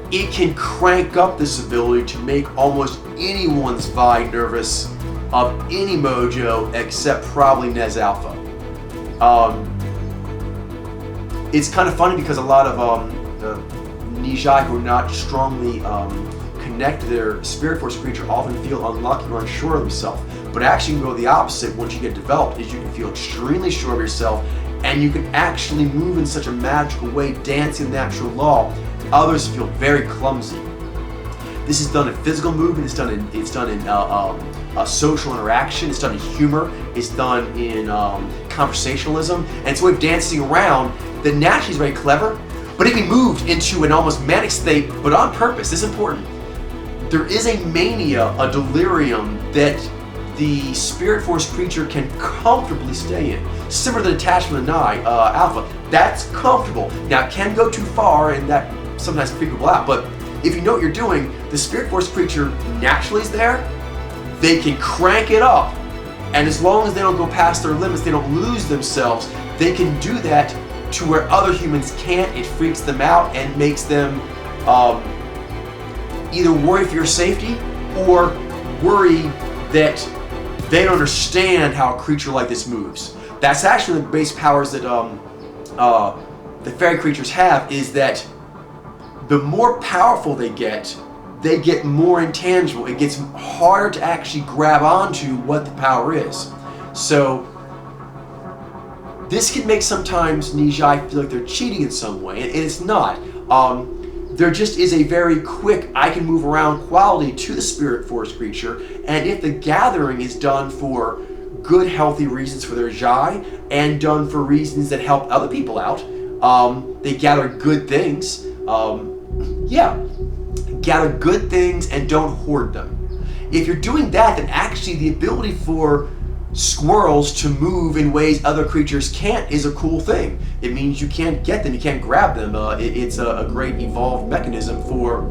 It can crank up this ability to make almost anyone's Vi nervous of any Mojo except probably Nez Alpha. It's kind of funny because a lot of Nyy'xai who are not strongly connected to their Spirit Force creature often feel unlucky or unsure of themselves. But actually you can go the opposite once you get developed, is you can feel extremely sure of yourself, and you can actually move in such a magical way, dancing natural law. Others feel very clumsy. This is done in physical movement, it's done in social interaction, it's done in humor, it's done in conversationalism, and it's a way of dancing around that naturally is very clever, but it can be moved into an almost manic state, but on purpose. This is important. There is a mania, a delirium that the Spirit Force creature can comfortably stay in. Similar to the attachment of Nyy'xai, Alpha. That's comfortable. Now it can go too far and that sometimes freak people out, but if you know what you're doing, the Spirit Force creature naturally is there, they can crank it up, and as long as they don't go past their limits, they don't lose themselves, they can do that to where other humans can't. It freaks them out and makes them either worry for your safety or worry that they don't understand how a creature like this moves. That's actually the base powers that the fairy creatures have, is that the more powerful they get more intangible. It gets harder to actually grab onto what the power is. So this can make sometimes Nyy'xai feel like they're cheating in some way, and it's not. There just is a very quick, I can move around quality to the spirit force creature, and if the gathering is done for good, healthy reasons for their Nyy'xai, and done for reasons that help other people out, they gather good things. Gather good things and don't hoard them. If you're doing that, then actually the ability for squirrels to move in ways other creatures can't is a cool thing. It means you can't get them, you can't grab them. It's a great evolved mechanism for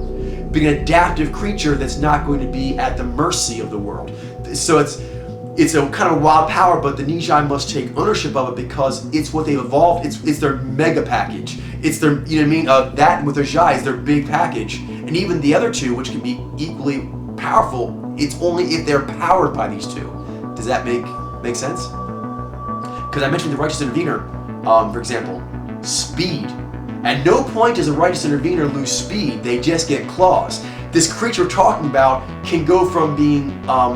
being an adaptive creature that's not going to be at the mercy of the world. So it's a kind of wild power, but the Nyy'xai must take ownership of it because it's what they've evolved. It's their mega package. It's their, you know what I mean? That with their Nyy'xai is their big package. And even the other two, which can be equally powerful, it's only if they're powered by these two. Does that make sense? Because I mentioned the Righteous Intervener, for example, speed. At no point does a Righteous Intervener lose speed, they just get claws. This creature we're talking about can go from being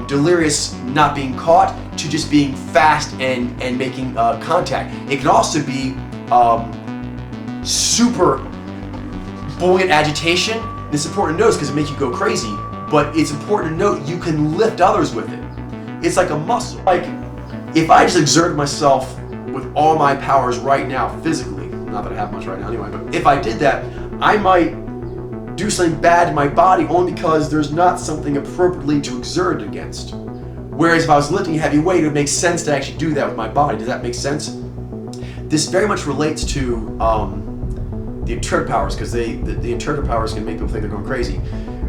delirious, not being caught, to just being fast and making contact. It can also be super buoyant agitation. It's important to notice because it makes you go crazy, but it's important to note you can lift others with it. It's like a muscle. Like, if I just exerted myself with all my powers right now, physically, not that I have much right now anyway, but if I did that, I might do something bad to my body only because there's not something appropriately to exert against. Whereas if I was lifting a heavy weight, it would make sense to actually do that with my body. Does that make sense? This very much relates to the enteric powers, because the enteric powers can make people think they're going crazy,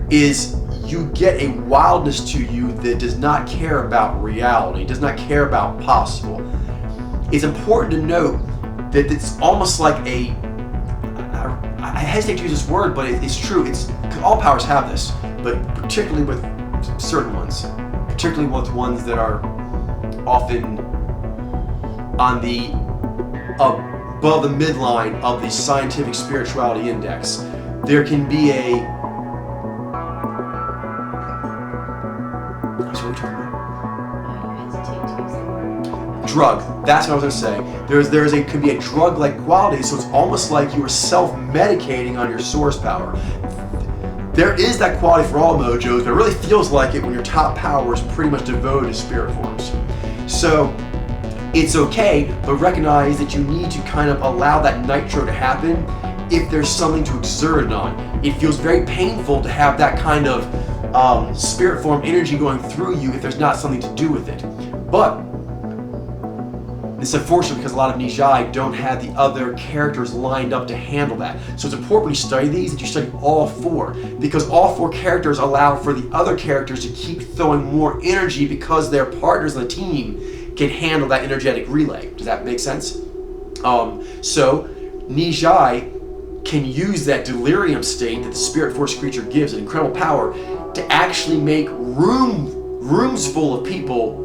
is you get a wildness to you that does not care about reality, does not care about possible. It's important to note that it's almost like I hesitate to use this word, but it's true. It's all powers have this, but particularly with certain ones, particularly with ones that are often on the above the midline of the scientific spirituality index. There can be a drug. That's what I was going to say. Could be a drug-like quality, so it's almost like you are self-medicating on your source power. There is that quality for all mojos, but it really feels like it when your top power is pretty much devoted to spirit forms. So it's okay, but recognize that you need to kind of allow that nitro to happen if there's something to exert it on. It feels very painful to have that kind of spirit form energy going through you if there's not something to do with it. But it's unfortunate because a lot of Nyy'xai don't have the other characters lined up to handle that. So it's important when you study these that you study all four, because all four characters allow for the other characters to keep throwing more energy because their partners on the team can handle that energetic relay. Does that make sense? So Nyy'xai can use that delirium state that the spirit force creature gives, an incredible power, to actually make rooms full of people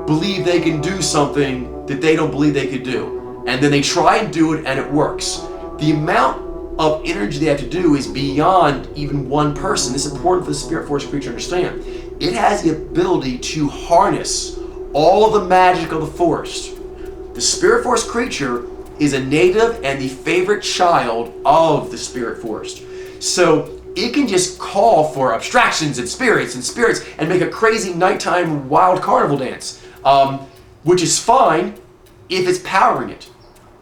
believe they can do something that they don't believe they could do. And then they try and do it and it works. The amount of energy they have to do is beyond even one person. This is important for the spirit force creature to understand. It has the ability to harness all the magic of the forest. The spirit force creature is a native and the favorite child of the spirit forest. So it can just call for abstractions and spirits and make a crazy nighttime wild carnival dance, which is fine if it's powering it.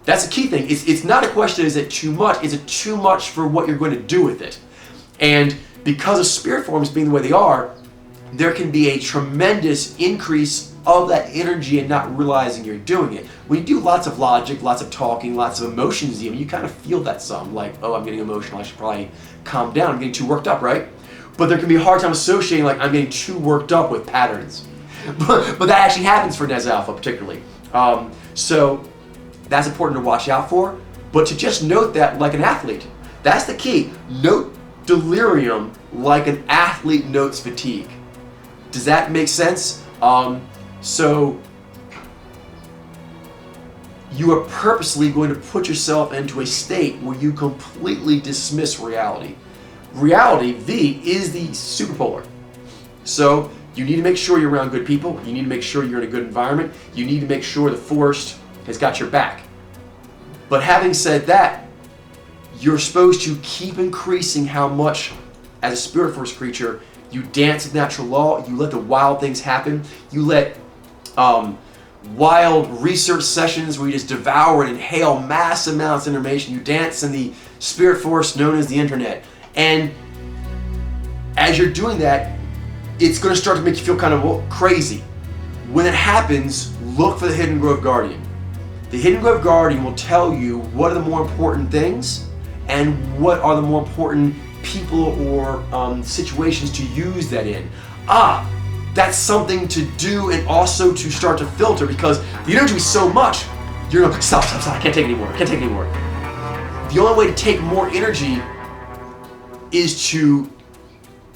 That's the key thing. It's not a question, is it too much? Is it too much for what you're going to do with it? And because of spirit forms being the way they are, there can be a tremendous increase of that energy and not realizing you're doing it. When you do lots of logic, lots of talking, lots of emotions even, you kind of feel that some, like, oh, I'm getting emotional, I should probably calm down, I'm getting too worked up, right? But there can be a hard time associating, like, I'm getting too worked up with patterns. But that actually happens for Nez Alpha particularly. So that's important to watch out for, but to just note that like an athlete. That's the key. Note delirium like an athlete notes fatigue. Does that make sense? So you are purposely going to put yourself into a state where you completely dismiss reality. Reality, V, is the superpolar. So you need to make sure you're around good people. You need to make sure you're in a good environment. You need to make sure the force has got your back. But having said that, you're supposed to keep increasing how much, as a spirit force creature, you dance with natural law. You let the wild things happen. You let wild research sessions where you just devour and inhale mass amounts of information. You dance in the spirit force known as the internet. And as you're doing that, it's going to start to make you feel kind of crazy. When it happens, look for the Hidden Grove Guardian. The Hidden Grove Guardian will tell you what are the more important things and what are the more important people or situations to use that in. That's something to do, and also to start to filter, because the energy is so much, you're going to stop, I can't take anymore, The only way to take more energy is to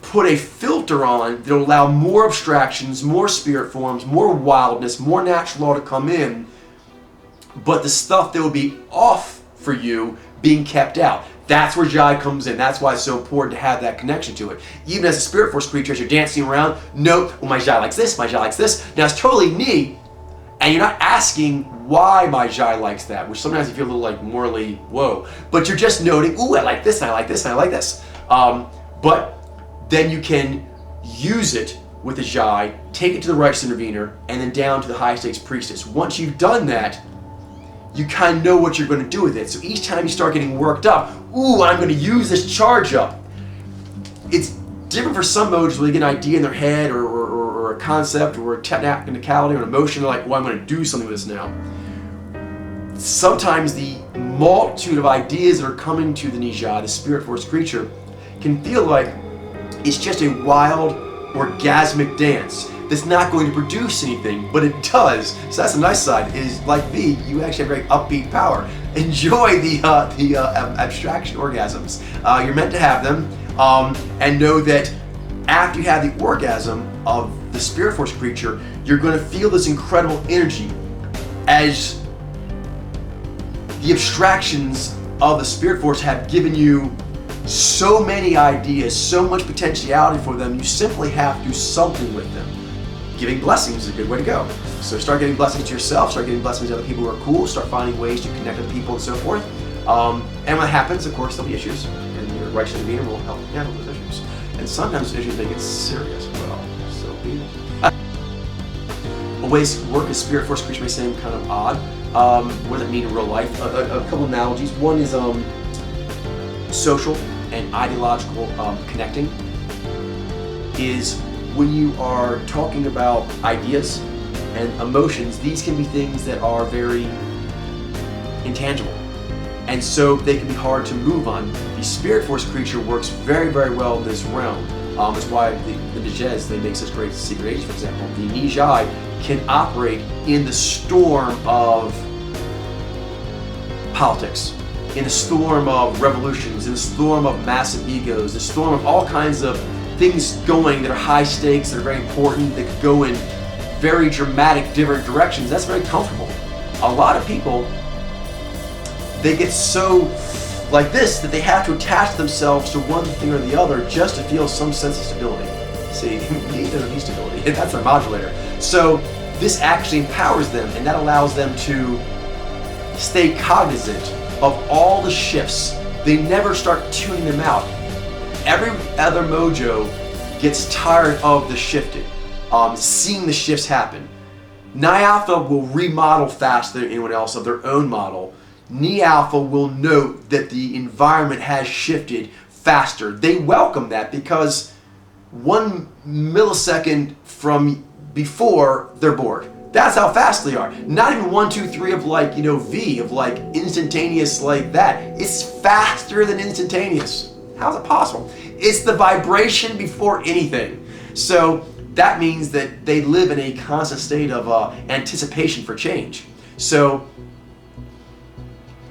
put a filter on that will allow more abstractions, more spirit forms, more wildness, more natural law to come in, but the stuff that will be off for you being kept out. That's where Nyy'xai comes in. That's why it's so important to have that connection to it. Even as a spirit force creature, as you're dancing around, note, well, my Nyy'xai likes this, my Nyy'xai likes this. Now it's totally Nyi, and you're not asking why my Nyy'xai likes that, which sometimes you feel a little like morally, whoa. But you're just noting, ooh, I like this, and I like this, and I like this. But then you can use it with the Nyy'xai, take it to the righteous intervener, and then down to the high stakes priestess. Once you've done that, you kind of know what you're going to do with it. So each time you start getting worked up, ooh, I'm going to use this charge up. It's different for some modes where they get an idea in their head or a concept or a technicality or an emotion. They're like, well, I'm going to do something with this now. Sometimes the multitude of ideas that are coming to the Nyy'xai, the spirit force creature, can feel like it's just a wild, orgasmic dance that's not going to produce anything, but it does. So that's the nice side, is like V, you actually have very upbeat power. Enjoy the abstraction orgasms. You're meant to have them, and know that after you have the orgasm of the spirit force creature, you're going to feel this incredible energy as the abstractions of the spirit force have given you so many ideas, so much potentiality for them. You simply have to do something with them. Giving blessings is a good way to go. So start giving blessings to yourself, start giving blessings to other people who are cool, start finding ways to connect with people and so forth. And when that happens, of course, there'll be issues, and your righteous intervener will help handle those issues. And sometimes those issues may get serious. Well, so be it. A ways to work as spirit force creature may seem kind of odd. What does it mean in real life? A couple analogies. One is social and ideological connecting is when you are talking about ideas and emotions. These can be things that are very intangible, and so they can be hard to move on. The spirit force creature works very, very well in this realm. That's why the Nyy'xai, they make such great secret agents, for example. The Nyy'xai can operate in the storm of politics, in a storm of revolutions, in a storm of massive egos, a storm of all kinds of things going that are high stakes, that are very important, that could go in very dramatic, different directions. That's very comfortable. A lot of people, they get so like this that they have to attach themselves to one thing or the other just to feel some sense of stability. See, he doesn't need stability, and that's their modulator. So this actually empowers them, and that allows them to stay cognizant of all the shifts. They never start tuning them out. Every other mojo gets tired of the shifting, seeing the shifts happen. Nyi Alpha will remodel faster than anyone else of their own model. Nyi Alpha will note that the environment has shifted faster. They welcome that because 1 millisecond from before, they're bored. That's how fast they are. Not even 1, 2, 3 of like, V, of like instantaneous like that. It's faster than instantaneous. How's it possible? It's the vibration before anything. So that means that they live in a constant state of anticipation for change. So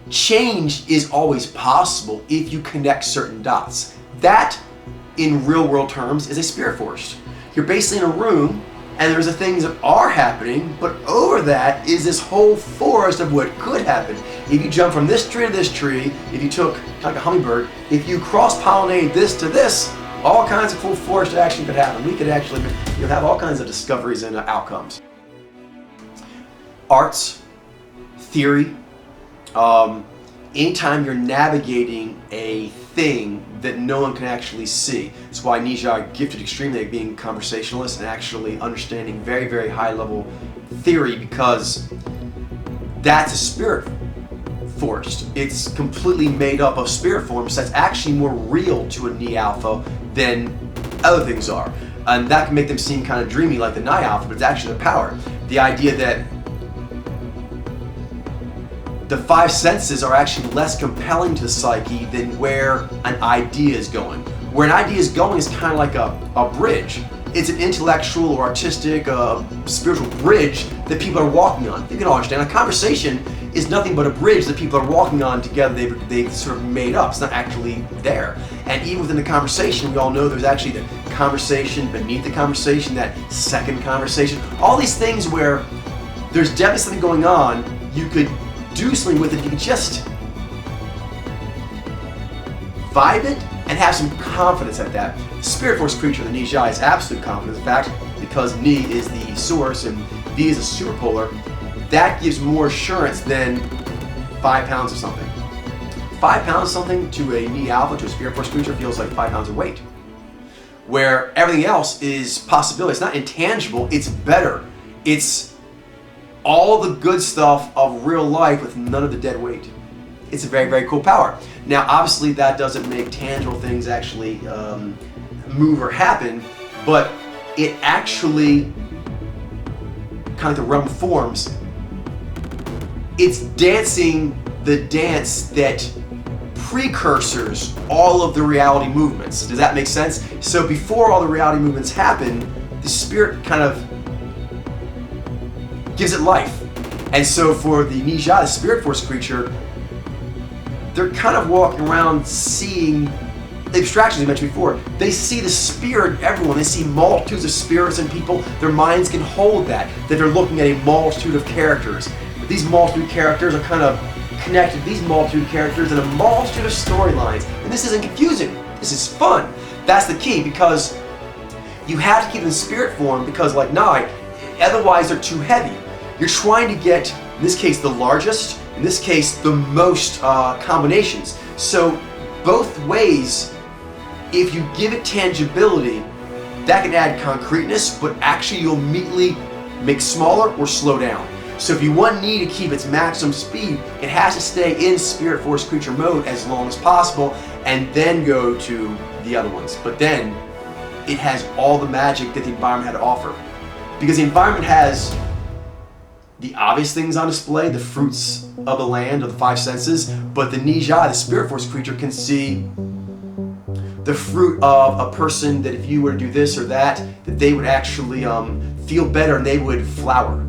change is always possible if you connect certain dots. That, in real world terms, is a spirit force. You're basically in a room and there's the things that are happening, but over that is this whole forest of what could happen. If you jump from this tree to this tree, if you took, like a hummingbird, if you cross-pollinate this to this, all kinds of cool forest action could happen. We could actually, have all kinds of discoveries and outcomes. Arts, theory, anytime you're navigating a thing that no one can actually see. That's why Nyy'xai gifted extremely at being conversationalist and actually understanding very, very high level theory, because that's a spirit force. It's completely made up of spirit forms that's actually more real to a Nyi Alpha than other things are. And that can make them seem kind of dreamy like the Nyi Alpha, but it's actually the power. The idea that the five senses are actually less compelling to the psyche than where an idea is going. Where an idea is going is kind of like a bridge. It's an intellectual or artistic, spiritual bridge that people are walking on. You can all understand. A conversation is nothing but a bridge that people are walking on together. They've sort of made up. It's not actually there. And even within the conversation, we all know there's actually the conversation beneath the conversation, that second conversation. All these things where there's definitely something going on. You could do something with it. You can just vibe it and have some confidence at that. The spirit force creature, the Nyy'xai, is absolute confidence. In fact, because Ni is the source and V is a superpolar, that gives more assurance than 5 pounds of something. 5 pounds of something to a Nyi Alpha, to a spirit force creature, feels like 5 pounds of weight. Where everything else is possibility. It's not intangible, it's better. It's all the good stuff of real life with none of the dead weight. It's a very, very cool power. Now, obviously, that doesn't make tangible things actually move or happen, but it actually, kind of the realm forms, it's dancing the dance that precursors all of the reality movements. Does that make sense? So before all the reality movements happen, the spirit kind of gives it life. And so for the Nyy'xai, the spirit force creature, they're kind of walking around seeing the abstractions we mentioned before. They see the spirit in everyone. They see multitudes of spirits and people. Their minds can hold that they're looking at a multitude of characters. These multitude of characters are kind of connected to these multitude of characters in a multitude of storylines. And this isn't confusing. This is fun. That's the key, because you have to keep them in spirit form, because like Nyi, otherwise they're too heavy. You're trying to get, in this case, the largest, in this case, the most combinations. So both ways, if you give it tangibility, that can add concreteness, but actually you'll immediately make smaller or slow down. So if you want Ni to keep its maximum speed, it has to stay in spirit force creature mode as long as possible, and then go to the other ones. But then it has all the magic that the environment had to offer. Because the environment has the obvious things on display, the fruits of the land, of the five senses, but the Nyy'xai, the spirit force creature, can see the fruit of a person that if you were to do this or that they would actually feel better and they would flower.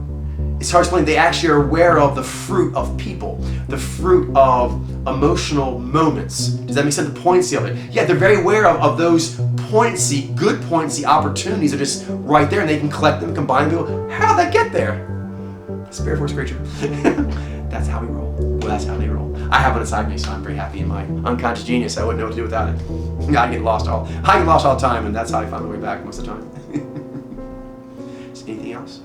It's hard to explain. They actually are aware of the fruit of people, the fruit of emotional moments. Does that make sense? The poignancy of it. Yeah, they're very aware of those poignancy, good poignancy opportunities are just right there, and they can collect them, combine them, and go, how'd that get there? Spirit force creature. That's how we roll. Well, that's how they roll. I have it inside me, so I'm very happy in my unconscious genius. I wouldn't know what to do without it. I get lost all the time, and that's how I find my way back most of the time. Is anything else?